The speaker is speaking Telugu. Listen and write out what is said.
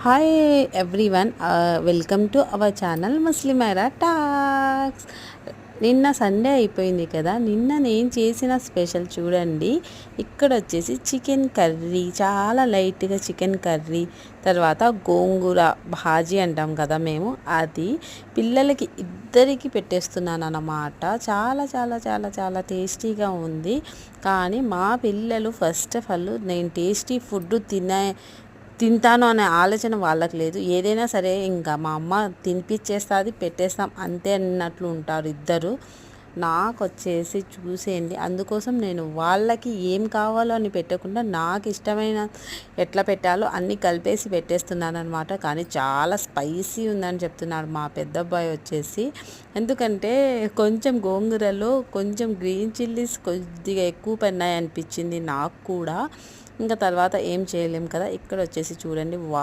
Hi everyone, welcome to our channel Muslimaira talks. నిన్న సండే అయిపోయింది కదా. నిన్న నేను చేసిన స్పెషల్ చూడండి. ఇక్కడ వచ్చేసి చికెన్ కర్రీ, చాలా లైట్గా చికెన్ కర్రీ, తర్వాత గోంగూర భాజీ అంటాం కదా మేము, అది పిల్లలకి ఇద్దరికి పెట్టేస్తున్నాను అన్నమాట. చాలా చాలా చాలా చాలా టేస్టీగా ఉంది. కానీ మా పిల్లలు ఫస్ట్ ఆఫ్ ఆల్ నేను టేస్టీ ఫుడ్ తింటాను అనే ఆలోచన వాళ్ళకి లేదు. ఏదైనా సరే ఇంకా మా అమ్మ తినిపించేస్తుంది, పెట్టేస్తాం అంతే అన్నట్లు ఉంటారు ఇద్దరు. నాకు వచ్చేసి చూసేయండి, అందుకోసం నేను వాళ్ళకి ఏం కావాలో అని పెట్టకుండా నాకు ఇష్టమైన ఎట్లా పెట్టాలో అన్నీ కలిపేసి పెట్టేస్తున్నాను అనమాట. కానీ చాలా స్పైసీ ఉందని చెప్తున్నాడు మా పెద్ద అబ్బాయి వచ్చేసి. ఎందుకంటే కొంచెం గోంగూరలో కొంచెం గ్రీన్ చిల్లీస్ కొద్దిగా ఎక్కువ పడినాయి అనిపించింది నాకు కూడా. ఇంకా తర్వాత ఏం చేయలేం కదా. ఇక్కడ వచ్చేసి చూడండి,